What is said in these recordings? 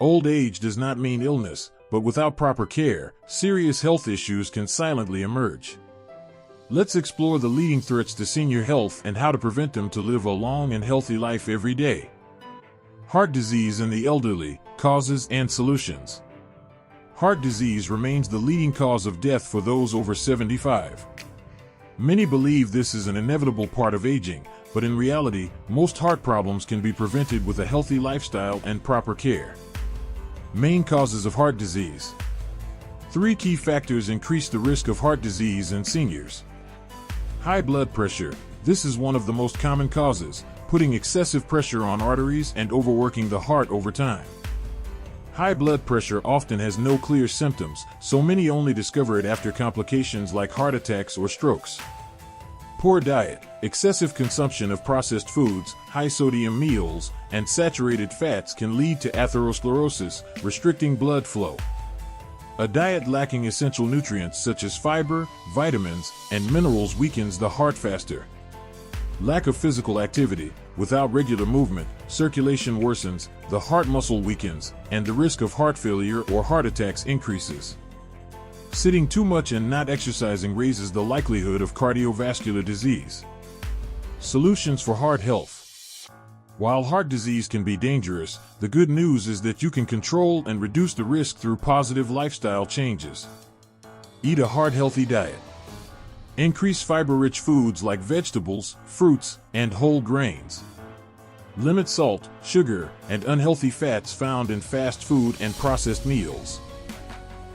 Old age does not mean illness, but without proper care, serious health issues can silently emerge. Let's explore the leading threats to senior health and how to prevent them to live a long and healthy life every day. Heart disease in the elderly, causes and solutions. Heart disease remains the leading cause of death for those over 75. Many believe this is an inevitable part of aging, but in reality, most heart problems can be prevented with a healthy lifestyle and proper care. Main causes of heart disease. 3 key factors increase the risk of heart disease in seniors. High blood pressure. This is one of the most common causes, putting excessive pressure on arteries and overworking the heart over time. High blood pressure often has no clear symptoms, so many only discover it after complications like heart attacks or strokes. Poor diet. Excessive consumption of processed foods, high-sodium meals, and saturated fats can lead to atherosclerosis, restricting blood flow. A diet lacking essential nutrients such as fiber, vitamins, and minerals weakens the heart faster. Lack of physical activity. Without regular movement, circulation worsens, the heart muscle weakens, and the risk of heart failure or heart attacks increases. Sitting too much and not exercising raises the likelihood of cardiovascular disease. Solutions for heart health. While heart disease can be dangerous, the good news is that you can control and reduce the risk through positive lifestyle changes. Eat a heart-healthy diet. Increase fiber-rich foods like vegetables, fruits, and whole grains. Limit salt, sugar, and unhealthy fats found in fast food and processed meals.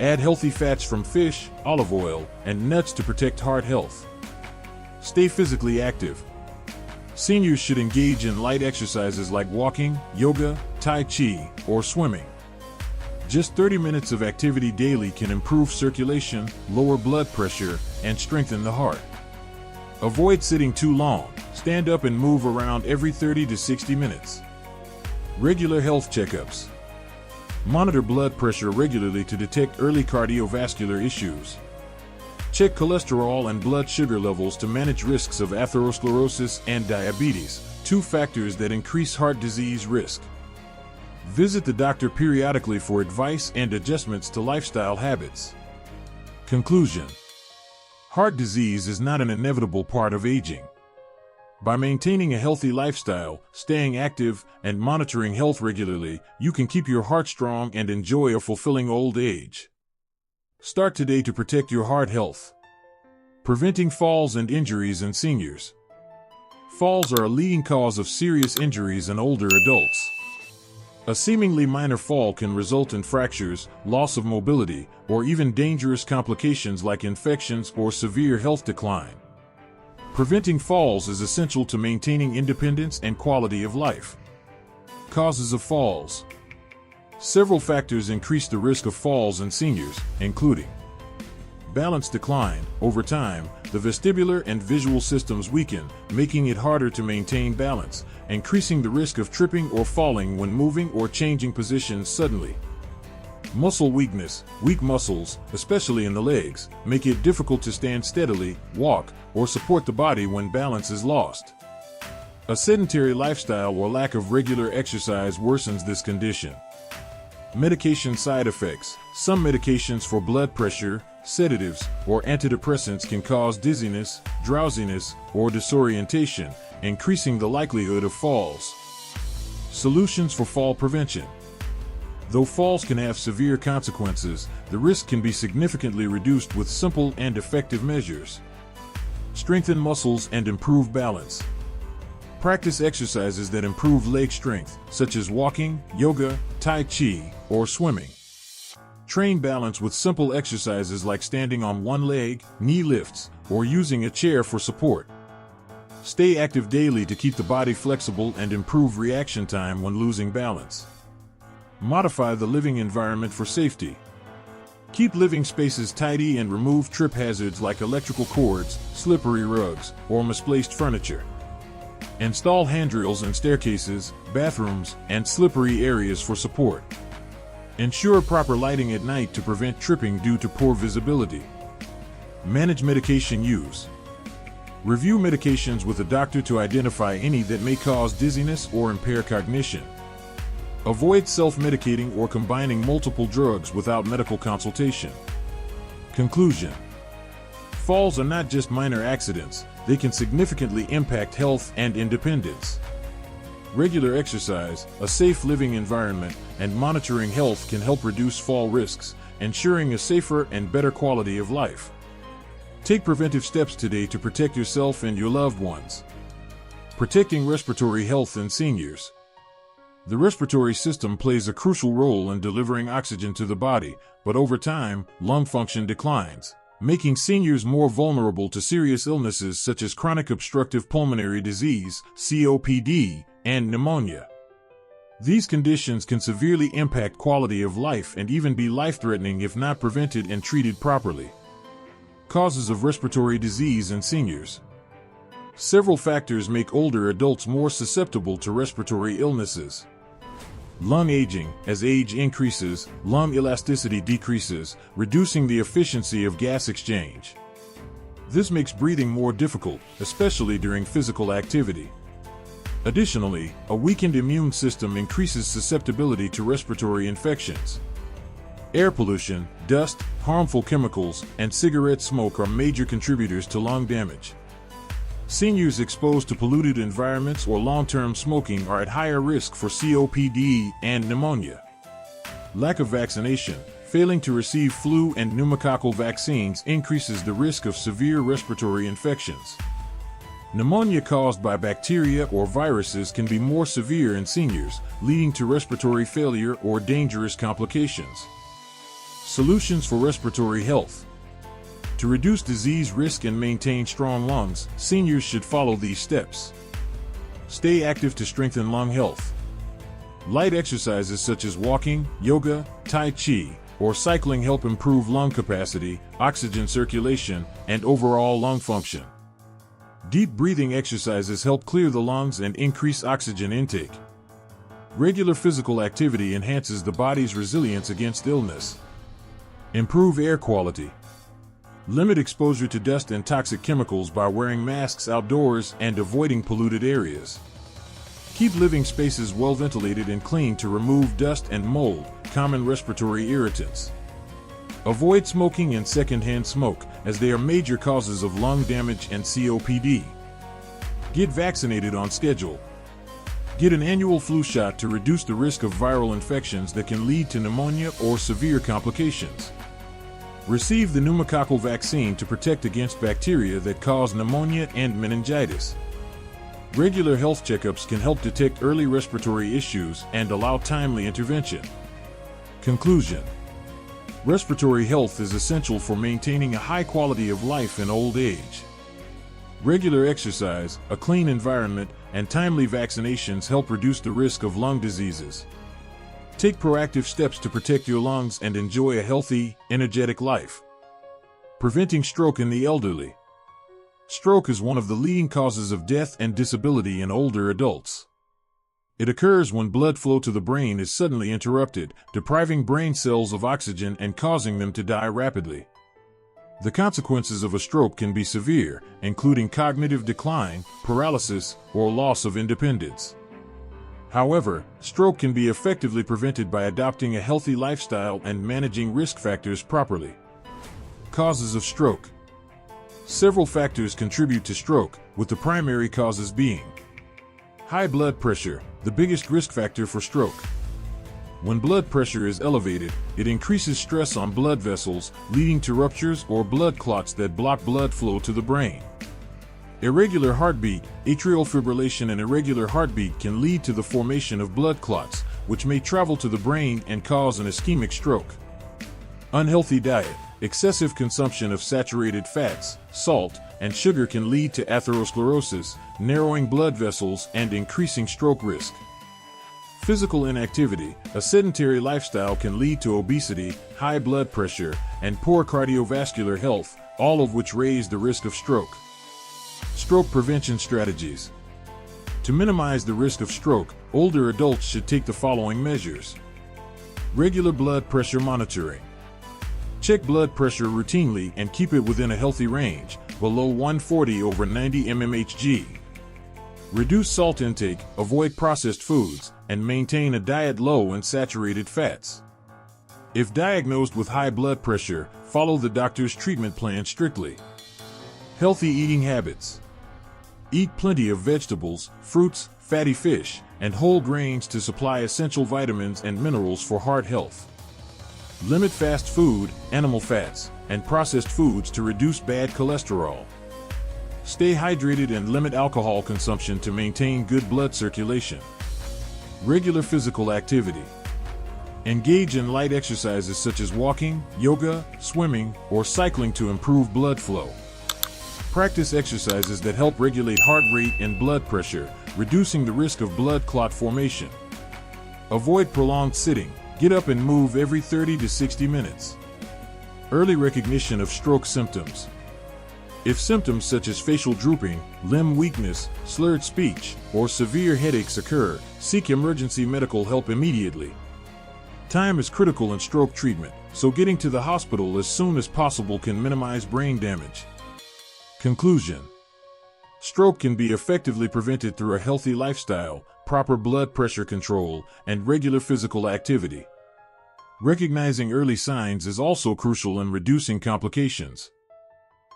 Add healthy fats from fish, olive oil, and nuts to protect heart health. Stay physically active. Seniors should engage in light exercises like walking, yoga, tai chi, or swimming. Just 30 minutes of activity daily can improve circulation, lower blood pressure, and strengthen the heart. Avoid sitting too long. Stand up and move around every 30 to 60 minutes. Regular health checkups. Monitor blood pressure regularly to detect early cardiovascular issues. Check cholesterol and blood sugar levels to manage risks of atherosclerosis and diabetes, 2 factors that increase heart disease risk. Visit the doctor periodically for advice and adjustments to lifestyle habits. Conclusion. Heart disease is not an inevitable part of aging. By maintaining a healthy lifestyle, staying active, and monitoring health regularly, you can keep your heart strong and enjoy a fulfilling old age. Start today to protect your heart health. Preventing falls and injuries in seniors. Falls are a leading cause of serious injuries in older adults. A seemingly minor fall can result in fractures, loss of mobility, or even dangerous complications like infections or severe health decline. Preventing falls is essential to maintaining independence and quality of life. Causes of falls. Several factors increase the risk of falls in seniors, including balance decline. Over time, the vestibular and visual systems weaken, making it harder to maintain balance, increasing the risk of tripping or falling when moving or changing positions suddenly. Muscle weakness. Weak muscles, especially in the legs, make it difficult to stand steadily, walk, or support the body when balance is lost. A sedentary lifestyle or lack of regular exercise worsens this condition. Medication side effects. Some medications for blood pressure, sedatives, or antidepressants can cause dizziness, drowsiness, or disorientation, increasing the likelihood of falls. Solutions for fall prevention. Though falls can have severe consequences, the risk can be significantly reduced with simple and effective measures. Strengthen muscles and improve balance. Practice exercises that improve leg strength, such as walking, yoga, tai chi, or swimming. Train balance with simple exercises like standing on one leg, knee lifts, or using a chair for support. Stay active daily to keep the body flexible and improve reaction time when losing balance. Modify the living environment for safety. Keep living spaces tidy and remove trip hazards like electrical cords, slippery rugs, or misplaced furniture. Install handrails in staircases, bathrooms, and slippery areas for support. Ensure proper lighting at night to prevent tripping due to poor visibility. Manage medication use. Review medications with a doctor to identify any that may cause dizziness or impair cognition. Avoid self-medicating or combining multiple drugs without medical consultation. Conclusion: falls are not just minor accidents, they can significantly impact health and independence. Regular exercise, a safe living environment, and monitoring health can help reduce fall risks, ensuring a safer and better quality of life. Take preventive steps today to protect yourself and your loved ones. Protecting respiratory health in seniors. The respiratory system plays a crucial role in delivering oxygen to the body, but over time, lung function declines, making seniors more vulnerable to serious illnesses such as chronic obstructive pulmonary disease, COPD, and pneumonia. These conditions can severely impact quality of life and even be life-threatening if not prevented and treated properly. Causes of respiratory disease in seniors. Several factors make older adults more susceptible to respiratory illnesses. Lung aging. As age increases, lung elasticity decreases, reducing the efficiency of gas exchange. This makes breathing more difficult, especially during physical activity. Additionally, a weakened immune system increases susceptibility to respiratory infections. Air pollution, dust, harmful chemicals, and cigarette smoke are major contributors to lung damage. Seniors exposed to polluted environments or long-term smoking are at higher risk for COPD and pneumonia. Lack of vaccination. Failing to receive flu and pneumococcal vaccines increases the risk of severe respiratory infections. Pneumonia caused by bacteria or viruses can be more severe in seniors, leading to respiratory failure or dangerous complications. Solutions for respiratory health. To reduce disease risk and maintain strong lungs, seniors should follow these steps. Stay active to strengthen lung health. Light exercises such as walking, yoga, tai chi, or cycling help improve lung capacity, oxygen circulation, and overall lung function. Deep breathing exercises help clear the lungs and increase oxygen intake. Regular physical activity enhances the body's resilience against illness. Improve air quality. Limit exposure to dust and toxic chemicals by wearing masks outdoors and avoiding polluted areas. Keep living spaces well ventilated and clean to remove dust and mold, common respiratory irritants. Avoid smoking and secondhand smoke, as they are major causes of lung damage and COPD. Get vaccinated on schedule. Get an annual flu shot to reduce the risk of viral infections that can lead to pneumonia or severe complications. Receive the pneumococcal vaccine to protect against bacteria that cause pneumonia and meningitis. Regular health checkups can help detect early respiratory issues and allow timely intervention. Conclusion: respiratory health is essential for maintaining a high quality of life in old age. Regular exercise, a clean environment, and timely vaccinations help reduce the risk of lung diseases. Take proactive steps to protect your lungs and enjoy a healthy, energetic life. Preventing stroke in the elderly. Stroke is one of the leading causes of death and disability in older adults. It occurs when blood flow to the brain is suddenly interrupted, depriving brain cells of oxygen and causing them to die rapidly. The consequences of a stroke can be severe, including cognitive decline, paralysis, or loss of independence. However, stroke can be effectively prevented by adopting a healthy lifestyle and managing risk factors properly. Causes of stroke. Several factors contribute to stroke, with the primary causes being high blood pressure, the biggest risk factor for stroke. When blood pressure is elevated, it increases stress on blood vessels, leading to ruptures or blood clots that block blood flow to the brain. Irregular heartbeat. Atrial fibrillation and irregular heartbeat can lead to the formation of blood clots, which may travel to the brain and cause an ischemic stroke. Unhealthy diet. Excessive consumption of saturated fats, salt, and sugar can lead to atherosclerosis, narrowing blood vessels and increasing stroke risk. Physical inactivity. A sedentary lifestyle can lead to obesity, high blood pressure, and poor cardiovascular health, all of which raise the risk of stroke. Stroke prevention strategies. To minimize the risk of stroke, older adults should take the following measures. Regular blood pressure monitoring. Check blood pressure routinely and keep it within a healthy range, below 140/90 mmHg. Reduce salt intake, avoid processed foods, and maintain a diet low in saturated fats. If diagnosed with high blood pressure, follow the doctor's treatment plan strictly. Healthy eating habits. Eat plenty of vegetables, fruits, fatty fish, and whole grains to supply essential vitamins and minerals for heart health. Limit fast food, animal fats, and processed foods to reduce bad cholesterol. Stay hydrated and limit alcohol consumption to maintain good blood circulation. Regular physical activity. Engage in light exercises such as walking, yoga, swimming, or cycling to improve blood flow. Practice exercises that help regulate heart rate and blood pressure, reducing the risk of blood clot formation. Avoid prolonged sitting. Get up and move every 30 to 60 minutes. Early recognition of stroke symptoms. If symptoms such as facial drooping, limb weakness, slurred speech, or severe headaches occur, seek emergency medical help immediately. Time is critical in stroke treatment, so getting to the hospital as soon as possible can minimize brain damage. Conclusion. Stroke can be effectively prevented through a healthy lifestyle, proper blood pressure control, and regular physical activity. Recognizing early signs is also crucial in reducing complications.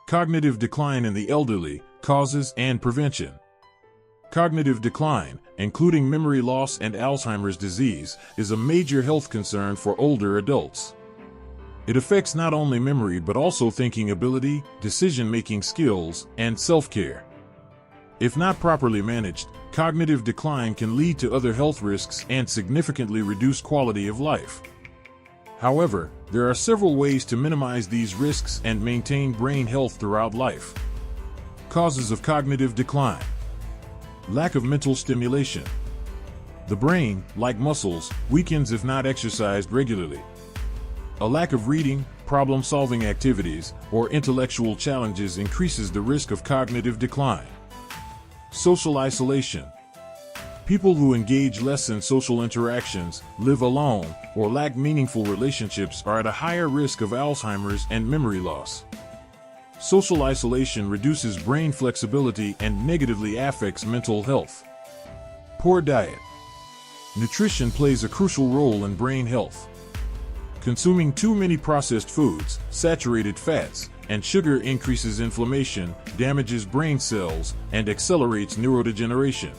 Cognitive decline in the elderly, causes and prevention. Cognitive decline, including memory loss and Alzheimer's disease, is a major health concern for older adults. It affects not only memory but also thinking ability, decision-making skills, and self-care. If not properly managed, cognitive decline can lead to other health risks and significantly reduce quality of life. However, there are several ways to minimize these risks and maintain brain health throughout life. Causes of cognitive decline. Lack of mental stimulation. The brain, like muscles, weakens if not exercised regularly. A lack of reading, problem-solving activities, or intellectual challenges increases the risk of cognitive decline. Social isolation. People who engage less in social interactions, live alone, or lack meaningful relationships are at a higher risk of Alzheimer's and memory loss. Social isolation reduces brain flexibility and negatively affects mental health. Poor diet. Nutrition plays a crucial role in brain health. Consuming too many processed foods, saturated fats, and sugar increases inflammation, damages brain cells, and accelerates neurodegeneration.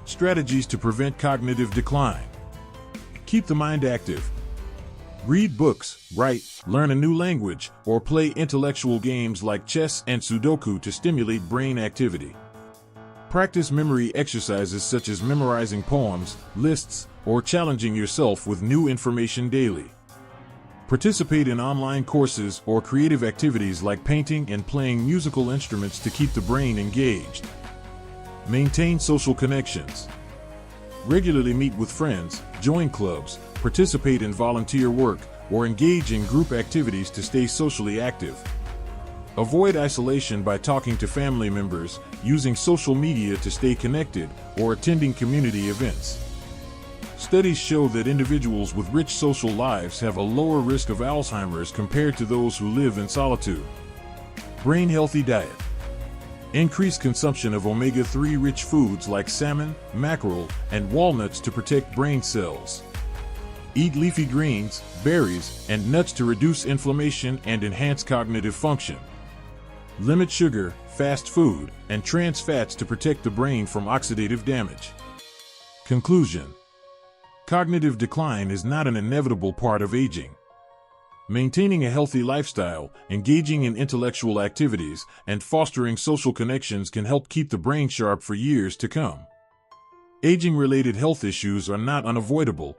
Strategies to prevent cognitive decline. Keep the mind active. Read books, write, learn a new language, or play intellectual games like chess and Sudoku to stimulate brain activity. Practice memory exercises such as memorizing poems, lists, or challenging yourself with new information daily. Participate in online courses or creative activities like painting and playing musical instruments to keep the brain engaged. Maintain social connections. Regularly meet with friends, join clubs, participate in volunteer work, or engage in group activities to stay socially active. Avoid isolation by talking to family members, using social media to stay connected, or attending community events. Studies show that individuals with rich social lives have a lower risk of Alzheimer's compared to those who live in solitude. Brain-healthy diet. Increase consumption of omega-3 rich foods like salmon, mackerel, and walnuts to protect brain cells. Eat leafy greens, berries, and nuts to reduce inflammation and enhance cognitive function. Limit sugar, fast food, and trans fats to protect the brain from oxidative damage. Conclusion. Cognitive decline is not an inevitable part of aging. Maintaining a healthy lifestyle, engaging in intellectual activities, and fostering social connections can help keep the brain sharp for years to come. Aging-related health issues are not unavoidable.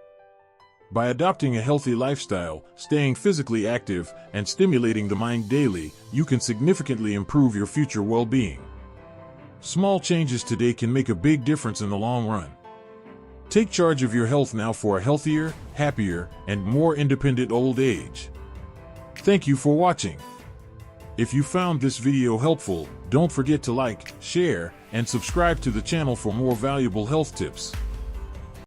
By adopting a healthy lifestyle, staying physically active, and stimulating the mind daily, you can significantly improve your future well-being. Small changes today can make a big difference in the long run. Take charge of your health now for a healthier, happier, and more independent old age. Thank you for watching. If you found this video helpful, don't forget to like, share, and subscribe to the channel for more valuable health tips.